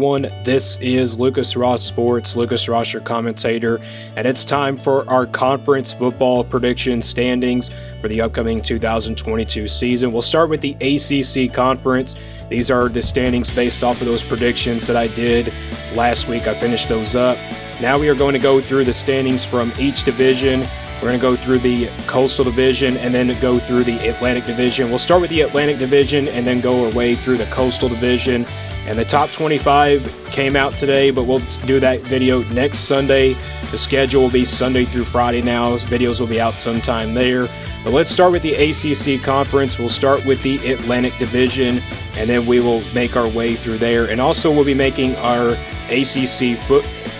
everyone? This is Lucas Ross Sports, Lucas Ross, your commentator, and it's time for our conference football prediction standings for the upcoming 2022 season. We'll start with the ACC Conference. These are the standings based off of those predictions that I did last week. I finished those up. Now we are going to go through the standings from each division. We're going to go through the Coastal Division and then go through the Atlantic Division. We'll start with the Atlantic Division and then go our way through the Coastal Division. And the top 25 came out today, but we'll do that video next Sunday. The schedule will be Sunday through Friday now. Videos will be out sometime there. But let's start with the ACC Conference. We'll start with the Atlantic Division, and then we will make our way through there. And also we'll be making our ACC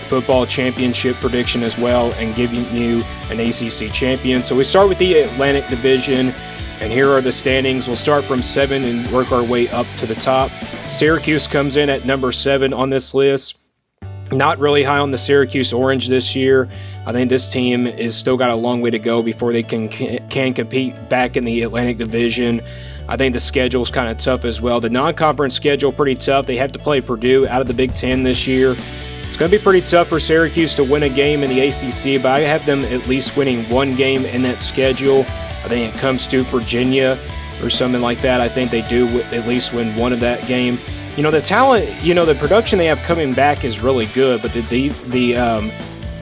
Football Championship prediction as well and giving you an ACC champion. So we start with the Atlantic Division, and here are the standings. We'll start from 7 and work our way up to the top. Syracuse comes in at number 7 on this list. Not really high on the Syracuse Orange this year. I think this team is still got a long way to go before they can compete back in the Atlantic Division. I think the schedule is kind of tough as well. The non-conference schedule pretty tough. They have to play Purdue out of the Big Ten this year. It's going to be pretty tough for Syracuse to win a game in the ACC, but I have them at least winning one game in that schedule. I think it comes to Virginia or something like that. I think they do at least win one of that game. You know, the talent, the production they have coming back is really good, but the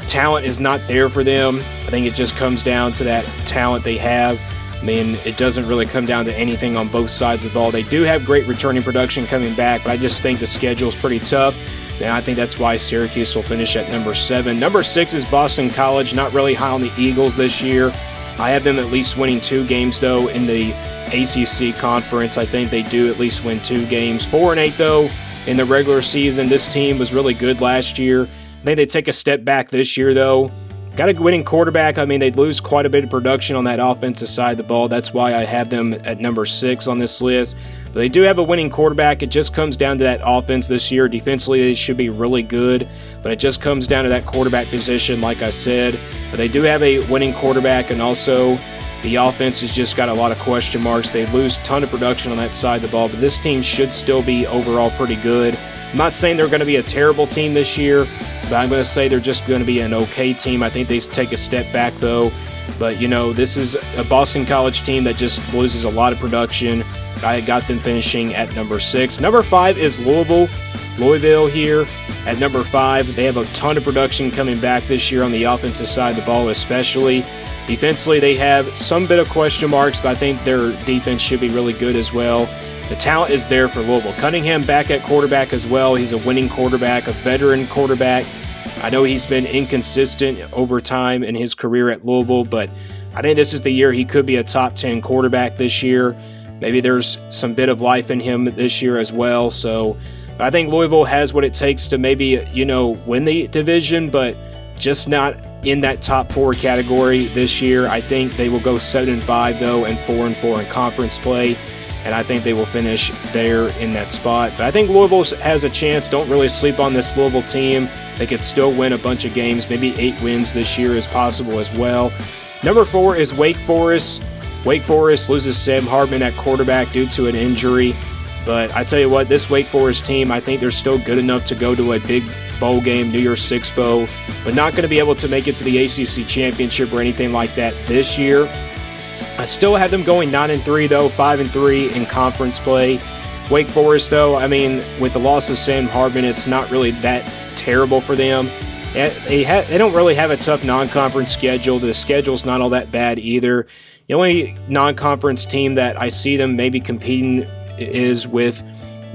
talent is not there for them. I think it just comes down to that talent they have. I mean, it doesn't really come down to anything on both sides of the ball. They do have great returning production coming back, but I just think the schedule is pretty tough. And I think that's why Syracuse will finish at number 7. Number 6 is Boston College. Not really high on the Eagles this year. I have them at least winning 2 games, though, in the ACC Conference. I think they do at least win 2 games. 4-8, though, in the regular season. This team was really good last year. I think they take a step back this year, though. Got a winning quarterback. I mean, they'd lose quite a bit of production on that offensive side of the ball. That's why I have them at number 6 on this list. But they do have a winning quarterback. It just comes down to that offense this year. Defensively, they should be really good, but it just comes down to that quarterback position, like I said. But they do have a winning quarterback, and also the offense has just got a lot of question marks. They lose a ton of production on that side of the ball, but this team should still be overall pretty good. I'm not saying they're going to be a terrible team this year, but I'm going to say they're just going to be an okay team. I think they take a step back, though. But, this is a Boston College team that just loses a lot of production. I got them finishing at number 6. Number 5 is Louisville here at number 5. They have a ton of production coming back this year on the offensive side of the ball, especially. Defensively, they have some bit of question marks, but I think their defense should be really good as well. The talent is there for Louisville. Cunningham back at quarterback as well. He's a winning quarterback, a veteran quarterback. I know he's been inconsistent over time in his career at Louisville, but I think this is the year he could be a top 10 quarterback this year. Maybe there's some bit of life in him this year as well. So I think Louisville has what it takes to maybe, win the division, but just not in that top 4 category this year. I think they will go 7-5, though, and 4-4 in conference play. And I think they will finish there in that spot. But I think Louisville has a chance. Don't really sleep on this Louisville team. They could still win a bunch of games. Maybe 8 wins this year is possible as well. Number 4 is Wake Forest. Wake Forest loses Sam Hartman at quarterback due to an injury. But I tell you what, this Wake Forest team, I think they're still good enough to go to a big bowl game, New Year's Six bowl, but not going to be able to make it to the ACC Championship or anything like that this year. I still have them going 9-3, though, 5-3 in conference play. Wake Forest, though, I mean, with the loss of Sam Hartman, it's not really that terrible for them. They don't really have a tough non-conference schedule. The schedule's not all that bad either. The only non-conference team that I see them maybe competing is with,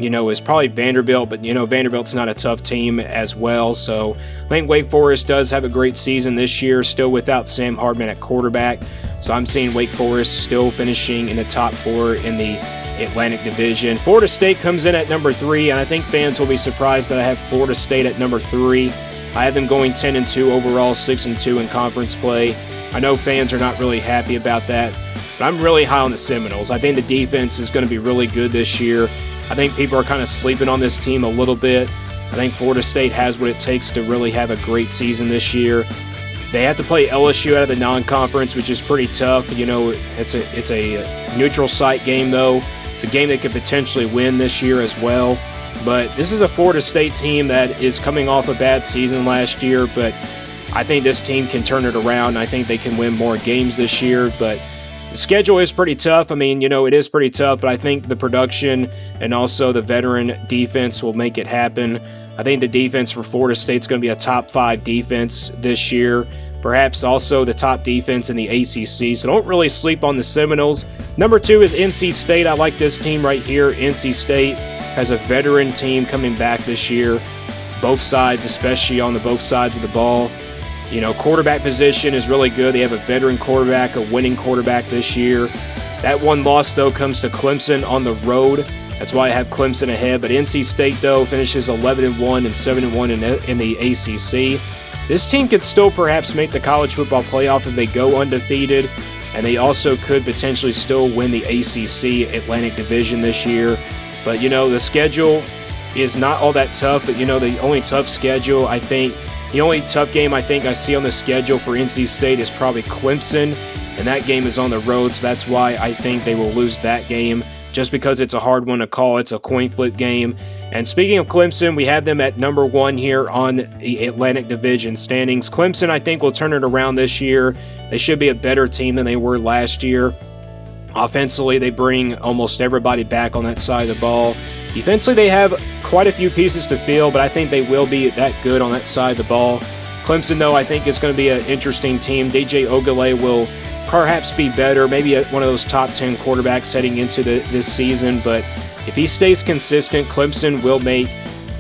is probably Vanderbilt, but, Vanderbilt's not a tough team as well. So I think Wake Forest does have a great season this year, still without Sam Hartman at quarterback. So I'm seeing Wake Forest still finishing in the top 4 in the Atlantic Division. Florida State comes in at number 3, and I think fans will be surprised that I have Florida State at number 3. I have them going 10-2 overall, 6-2 in conference play. I know fans are not really happy about that, but I'm really high on the Seminoles. I think the defense is going to be really good this year. I think people are kind of sleeping on this team a little bit. I think Florida State has what it takes to really have a great season this year. They have to play LSU out of the non-conference, which is pretty tough. It's a neutral site game, though. It's a game they could potentially win this year as well. But this is a Florida State team that is coming off a bad season last year, but I think this team can turn it around. I think they can win more games this year, but the schedule is pretty tough. I mean, it is pretty tough, but I think the production and also the veteran defense will make it happen. I think the defense for Florida State's going to be a top 5 defense this year, perhaps also the top defense in the ACC, so don't really sleep on the Seminoles. Number 2 is NC State. I like this team right here. NC State has a veteran team coming back this year, both sides, especially on both sides of the ball. Quarterback position is really good. They have a veteran quarterback, a winning quarterback this year. That one loss, though, comes to Clemson on the road. That's why I have Clemson ahead. But NC State, though, finishes 11-1 and 7-1 in the ACC. This team could still perhaps make the college football playoff if they go undefeated, and they also could potentially still win the ACC Atlantic Division this year. But, the schedule is not all that tough, but, the only tough schedule, I think, the only tough game I think I see on the schedule for NC State is probably Clemson, and that game is on the road, so that's why I think they will lose that game, just because it's a hard one to call. It's a coin flip game. And speaking of Clemson, we have them at number 1 here on the Atlantic Division standings. Clemson, I think, will turn it around this year. They should be a better team than they were last year. Offensively, they bring almost everybody back on that side of the ball. Defensively, they have quite a few pieces to fill, but I think they will be that good on that side of the ball. Clemson, though, I think is going to be an interesting team. DJ Ogale will perhaps be better, maybe one of those top 10 quarterbacks heading into this season, but if he stays consistent, Clemson will make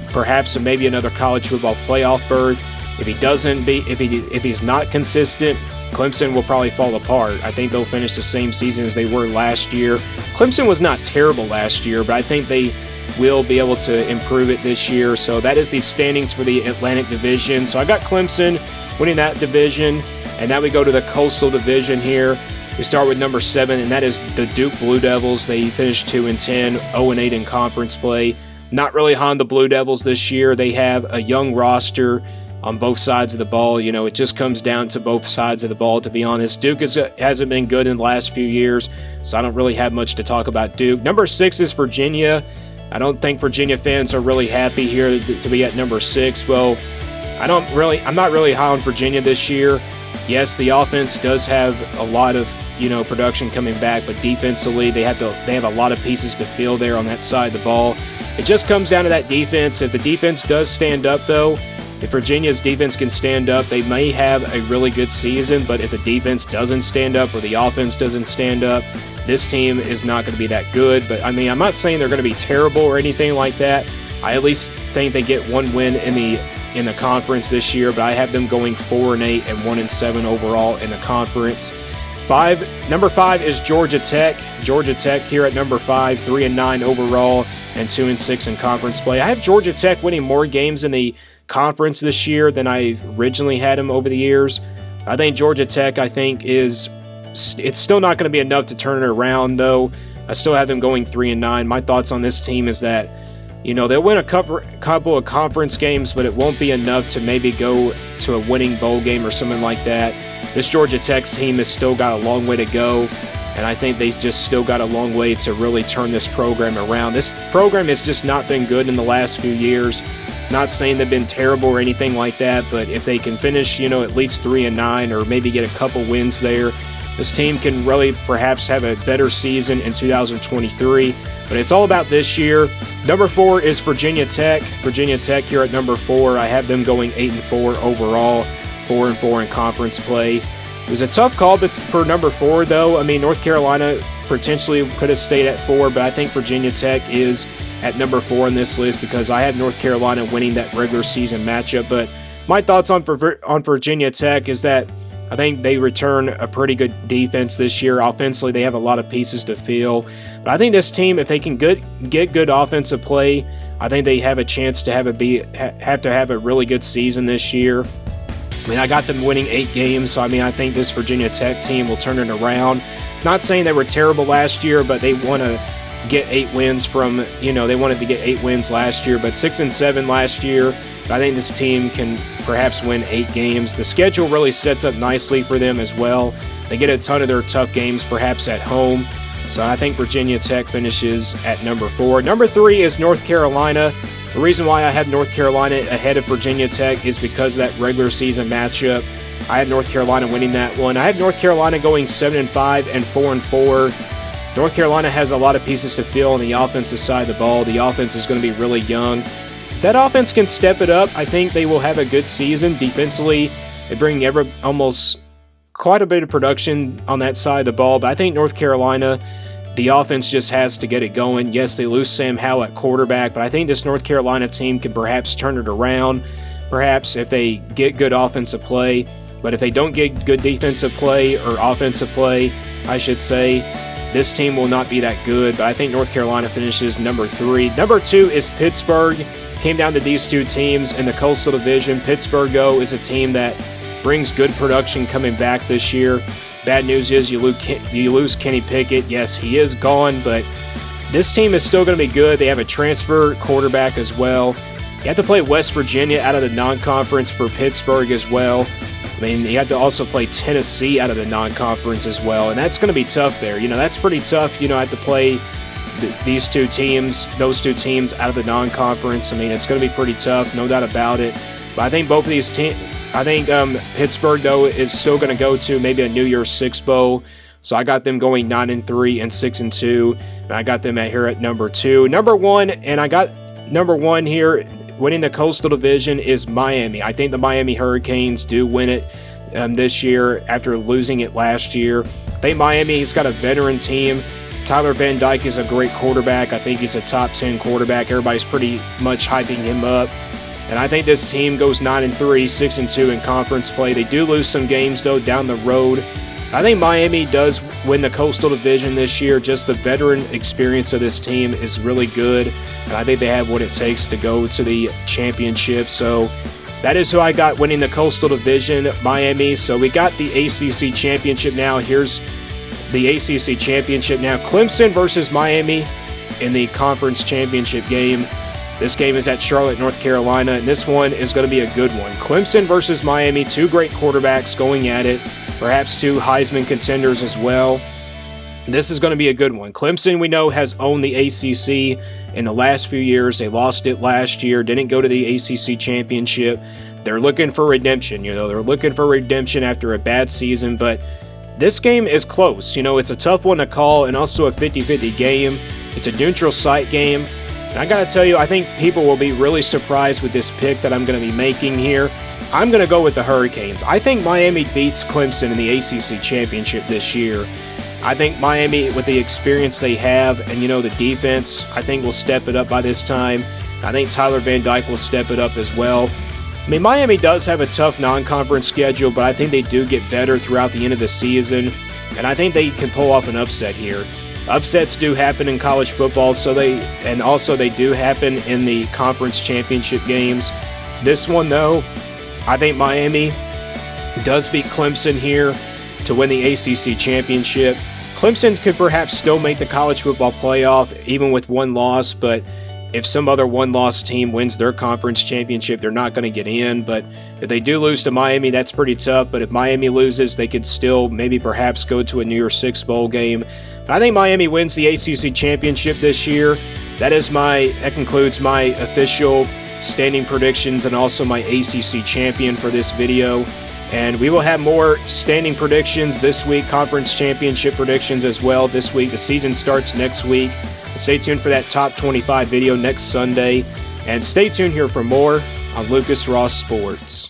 perhaps maybe another college football playoff berth. If he's not consistent, Clemson will probably fall apart. I think they'll finish the same season as they were last year. Clemson was not terrible last year, but I think they will be able to improve it this year. So that is the standings for the Atlantic Division. So I got Clemson winning that division, and now we go to the Coastal Division here. We start with number 7, and that is the Duke Blue Devils. They finished 2-10, 0-8 in conference play. Not really high on the Blue Devils this year. They have a young roster on both sides of the ball. It just comes down to both sides of the ball, to be honest. Duke hasn't been good in the last few years, so I don't really have much to talk about Duke. Number 6 is Virginia. I don't think Virginia fans are really happy here to be at number 6. Well, I'm not really high on Virginia this year. Yes, the offense does have a lot of production coming back, but defensively they have a lot of pieces to fill there on that side of the ball. It just comes down to that defense. If the defense does stand up, though, if Virginia's defense can stand up, they may have a really good season, but if the defense doesn't stand up or the offense doesn't stand up, this team is not going to be that good. But, I'm not saying they're going to be terrible or anything like that. I at least think they get one win in the conference this year, but I have them going 4-8 and 1-7 overall in the conference. Number 5 is Georgia Tech. Georgia Tech here at number 5, 3-9 overall and 2-6 in conference play. I have Georgia Tech winning more games in the conference this year than I originally had them over the years. I think Georgia Tech, it's still not going to be enough to turn it around, though. I still have them going 3-9. My thoughts on this team is that, they'll win a couple of conference games, but it won't be enough to maybe go to a winning bowl game or something like that. This Georgia Tech team has still got a long way to go, and I think they just still got a long way to really turn this program around. This program has just not been good in the last few years. Not saying they've been terrible or anything like that, but if they can finish, at least 3-9 or maybe get a couple wins there, this team can really perhaps have a better season in 2023. But it's all about this year. Number 4 is Virginia Tech. Virginia Tech here at number 4. I have them going 8-4 overall, 4-4 in conference play. It was a tough call for number 4, though. North Carolina potentially could have stayed at 4, but I think Virginia Tech is at number 4 on this list because I have North Carolina winning that regular season matchup. But my thoughts on Virginia Tech is that I think they return a pretty good defense this year. Offensively, they have a lot of pieces to fill. But I think this team, if they can get good offensive play, I think they have a chance to have a really good season this year. I got them winning 8 games, so I think this Virginia Tech team will turn it around. Not saying they were terrible last year, but they want to get 8 wins they wanted to get 8 wins last year, but 6-7 last year. I think this team can perhaps win 8 games. The schedule really sets up nicely for them as well. They get a ton of their tough games perhaps at home. So I think Virginia Tech finishes at number 4. Number 3 is North Carolina. The reason why I have North Carolina ahead of Virginia Tech is because of that regular season matchup. I had North Carolina winning that one. I have North Carolina going 7-5 and 4-4. North Carolina has a lot of pieces to fill on the offensive side of the ball. The offense is going to be really young. If that offense can step it up, I think they will have a good season. Defensively, they bring almost quite a bit of production on that side of the ball, but I think North Carolina, the offense just has to get it going. Yes, they lose Sam Howell at quarterback, but I think this North Carolina team can perhaps turn it around, perhaps if they get good offensive play. But if they don't get good defensive play, or offensive play, I should say, this team will not be that good. But I think North Carolina finishes number 3. Number 2 is Pittsburgh. Came down to these two teams in the Coastal Division. Pittsburgh, though, is a team that brings good production coming back this year. Bad news is you lose Kenny Pickett. Yes, he is gone, but this team is still going to be good. They have a transfer quarterback as well. You have to play West Virginia out of the non-conference for Pittsburgh as well. I mean, you have to also play Tennessee out of the non-conference as well, and that's going to be tough there. That's pretty tough. I have to play those two teams out of the non-conference. I mean, it's going to be pretty tough, no doubt about it. But I think both of these teams, I think Pittsburgh, though, is still going to go to maybe a New Year's Six Bowl. So I got them going 9-3 and 6-2, and I got them here at number 2. Number 1, and I got number 1 here, winning the Coastal Division, is Miami. I think the Miami Hurricanes do win it this year after losing it last year. I think Miami's got a veteran team. Tyler Van Dyke is a great quarterback. I think he's a top 10 quarterback. Everybody's pretty much hyping him up. And I think this team goes 9-3, 6-2 in conference play. They do lose some games, though, down the road. I think Miami does win the Coastal Division this year. Just the veteran experience of this team is really good. And I think they have what it takes to go to the championship. So that is who I got winning the Coastal Division, Miami. So we got the ACC Championship now. Here's the ACC Championship now. Clemson versus Miami in the conference championship game. This game is at Charlotte, North Carolina, and this one is going to be a good one. Clemson versus Miami, two great quarterbacks going at it, perhaps two Heisman contenders as well. This is going to be a good one. Clemson, we know, has owned the ACC in the last few years. They lost it last year, didn't go to the ACC Championship. They're looking for redemption, they're looking for redemption after a bad season, but this game is close. It's a tough one to call and also a 50-50 game. It's a neutral site game. And I got to tell you, I think people will be really surprised with this pick that I'm going to be making here. I'm going to go with the Hurricanes. I think Miami beats Clemson in the ACC Championship this year. I think Miami, with the experience they have and, the defense, I think will step it up by this time. I think Tyler Van Dyke will step it up as well. I mean, Miami does have a tough non-conference schedule, but I think they do get better throughout the end of the season, and I think they can pull off an upset here. Upsets do happen in college football, and also they do happen in the conference championship games. This one, though, I think Miami does beat Clemson here to win the ACC Championship. Clemson could perhaps still make the college football playoff, even with one loss, but if some other one-loss team wins their conference championship, they're not going to get in. But if they do lose to Miami, that's pretty tough. But if Miami loses, they could still maybe perhaps go to a New Year's Six Bowl game. But I think Miami wins the ACC Championship this year. That concludes my official standing predictions and also my ACC champion for this video. And we will have more standing predictions this week, conference championship predictions as well this week. The season starts next week. Stay tuned for that top 25 video next Sunday. And stay tuned here for more on Lucas Ross Sports.